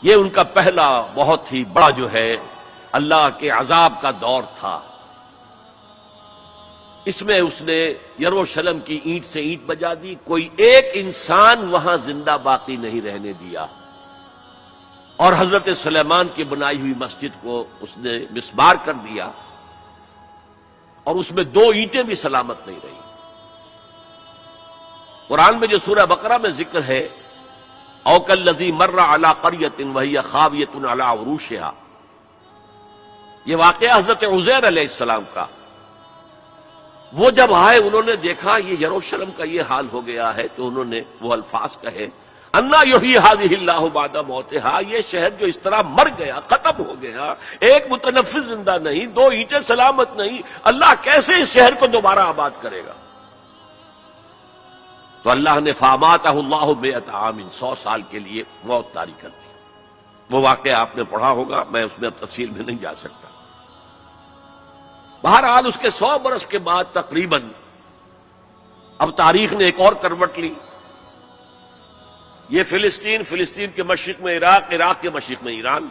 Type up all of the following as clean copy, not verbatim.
یہ ان کا پہلا بہت ہی بڑا جو ہے اللہ کے عذاب کا دور تھا۔ اس میں اس نے یروشلم کی اینٹ سے اینٹ بجا دی، کوئی ایک انسان وہاں زندہ باقی نہیں رہنے دیا، اور حضرت سلیمان کی بنائی ہوئی مسجد کو اس نے مسمار کر دیا، اور اس میں 2 اینٹیں بھی سلامت نہیں رہی۔ قرآن میں جو سورہ بقرہ میں ذکر ہے او کالذی مر علی قریۃ وہی خاویۃ علی عروشہا، یہ واقعہ حضرت عزیر علیہ السلام کا۔ وہ جب آئے انہوں نے دیکھا یہ یروشلم کا یہ حال ہو گیا ہے، تو انہوں نے وہ الفاظ کہے انا یحیی ھذہ اللہ بعد موتہا، یہ شہر جو اس طرح مر گیا، ختم ہو گیا، ایک متنفس زندہ نہیں، 2 اینٹیں سلامت نہیں، اللہ کیسے اس شہر کو دوبارہ آباد کرے گا؟ تو اللہ نے فاماتہ اللہ 100 عام، 100 سال کے لیے موت طاری کر دی۔ وہ واقعہ آپ نے پڑھا ہوگا، میں اس میں اب تفصیل میں نہیں جا سکتا۔ بہرحال اس کے 100 برس کے بعد تقریباً اب تاریخ نے ایک اور کروٹ لی۔ یہ فلسطین کے مشرق میں عراق، عراق کے مشرق میں ایران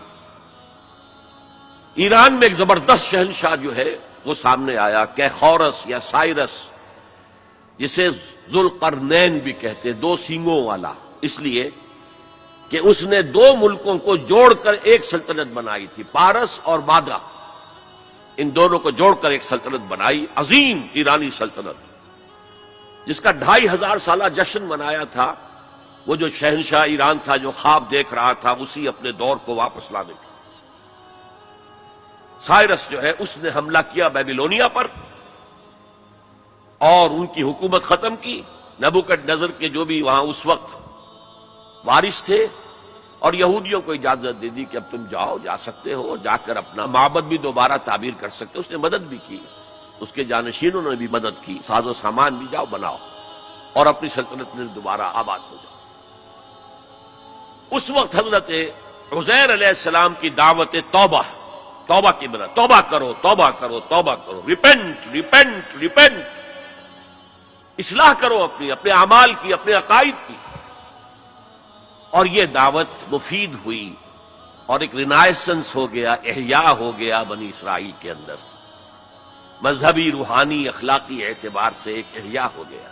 میں ایک زبردست شہنشاہ جو ہے وہ سامنے آیا، کیخورس یا سائرس، جسے ذوالقرنین بھی کہتے، 2 سینگوں والا، اس لیے کہ اس نے 2 ملکوں کو جوڑ کر ایک سلطنت بنائی تھی، پارس اور مادہ، ان دونوں کو جوڑ کر ایک سلطنت بنائی، عظیم ایرانی سلطنت، جس کا 2500 سالہ جشن منایا تھا۔ وہ جو شہنشاہ ایران تھا جو خواب دیکھ رہا تھا اسی اپنے دور کو واپس لانے کا۔ سائرس جو ہے اس نے حملہ کیا بیبیلونیا پر اور ان کی حکومت ختم کی۔ نبوکڈنیزر کے جو بھی وہاں اس وقت وارث تھے، اور یہودیوں کو اجازت دے دی کہ اب تم جاؤ، جا سکتے ہو، جا کر اپنا معبد بھی دوبارہ تعمیر کر سکتے۔ اس نے مدد بھی کی، اس کے جانشینوں نے بھی مدد کی، ساز و سامان بھی جاؤ بناؤ اور اپنی سلطنت میں دوبارہ آباد ہو جاؤ۔ اس وقت حضرت عزیر علیہ السلام کی دعوت توبہ کی بنا، توبہ کرو، توبہ کرو، توبہ کرو، ریپینٹ ریپینٹ ریپینٹ، اصلاح کرو اپنے اعمال کی، اپنے عقائد کی۔ اور یہ دعوت مفید ہوئی، اور ایک رینائسنس ہو گیا، احیاء ہو گیا بنی اسرائیل کے اندر، مذہبی، روحانی، اخلاقی اعتبار سے ایک احیاء ہو گیا۔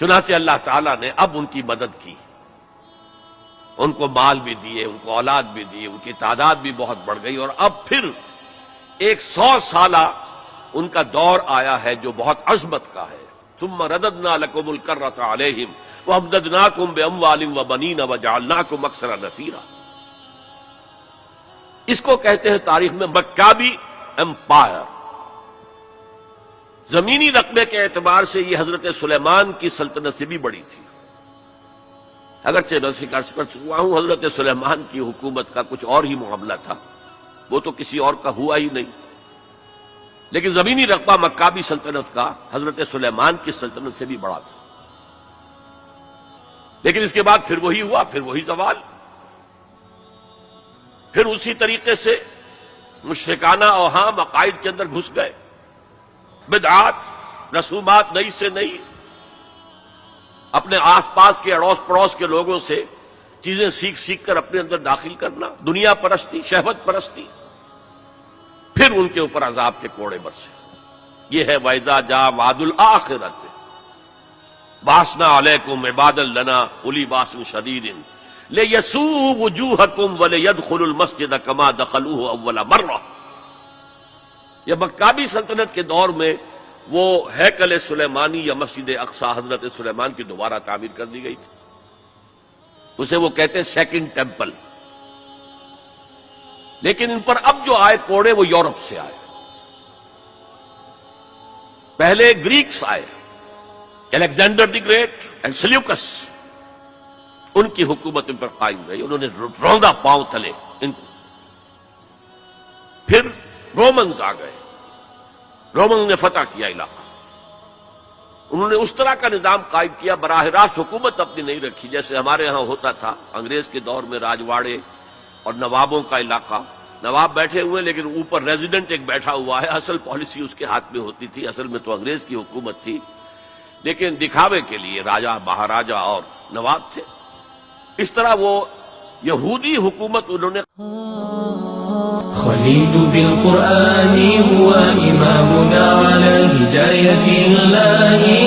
چنانچہ اللہ تعالیٰ نے اب ان کی مدد کی، ان کو مال بھی دیے، ان کو اولاد بھی دی، ان کی تعداد بھی بہت بڑھ گئی، اور اب پھر ایک 100 سالہ ان کا دور آیا ہے جو بہت عظمت کا ہے۔ ثم رددنا لكم الكرة عليهم وامددناكم باموال وبنين وجعلناكم اكثر نفيرا۔ اس کو کہتے ہیں تاریخ میں مکابی امپائر۔ زمینی رقبے کے اعتبار سے یہ حضرت سلیمان کی سلطنت سے بھی بڑی تھی، اگرچہ میں ذکر کر چکا ہوں حضرت سلیمان کی حکومت کا کچھ اور ہی معاملہ تھا، وہ تو کسی اور کا ہوا ہی نہیں، لیکن زمینی رقبہ مکابی سلطنت کا حضرت سلیمان کی سلطنت سے بھی بڑا تھا۔ لیکن اس کے بعد پھر وہی ہوا، پھر وہی زوال، پھر اسی طریقے سے مشرکانہ اوہام عقائد کے اندر گھس گئے، بدعات، رسومات نئی سے نئی، اپنے آس پاس کے اڑوس پڑوس کے لوگوں سے چیزیں سیکھ سیکھ کر اپنے اندر داخل کرنا، دنیا پرستی، شہوت پرستی، پھر ان کے اوپر عذاب کے کوڑے برسے۔ یہ ہے وَإِذَا جَاءَ وَعْدُ الْآخِرَةِ بَعَثْنَا عَلَيْكُمْ عِبَادًا لَنَا أُولِي بَأْسٍ شَدِيدٍ لِيَسُوءُوا وُجُوهَكُمْ وَلِيَدْخُلُوا الْمَسْجِدَ كَمَا دَخَلُوهُ أَوَّلَ مَرَّةٍ۔ یہ مکابی سلطنت کے دور میں وہ ہیکل سلیمانی یا مسجد اقصی حضرت سلیمان کی دوبارہ تعمیر کر دی گئی تھی، اسے وہ کہتے ہیں سیکنڈ ٹیمپل۔ لیکن ان پر اب جو آئے کوڑے وہ یورپ سے آئے، پہلے گریکس آئے، Alexander the Great and Seleucus, ان کی حکومت ان پر قائم رہی، انہوں نے روندا پاؤں تلے ان کو۔ پھر رومنز آ گئے، رومنز نے فتح کیا علاقہ، انہوں نے اس طرح کا نظام قائم کیا، براہ راست حکومت اپنی نہیں رکھی جیسے ہمارے ہاں ہوتا تھا انگریز کے دور میں، راجواڑے اور نوابوں کا علاقہ، نواب بیٹھے ہوئے لیکن اوپر ریزیڈنٹ ایک بیٹھا ہوا ہے، اصل پالیسی اس کے ہاتھ میں ہوتی تھی، اصل میں تو انگریز کی حکومت تھی، لیکن دکھاوے کے لیے راجہ، مہاراجہ اور نواب تھے۔ اس طرح وہ یہودی حکومت انہوں نے خليل بالقرآن هو إمامنا على هداية الله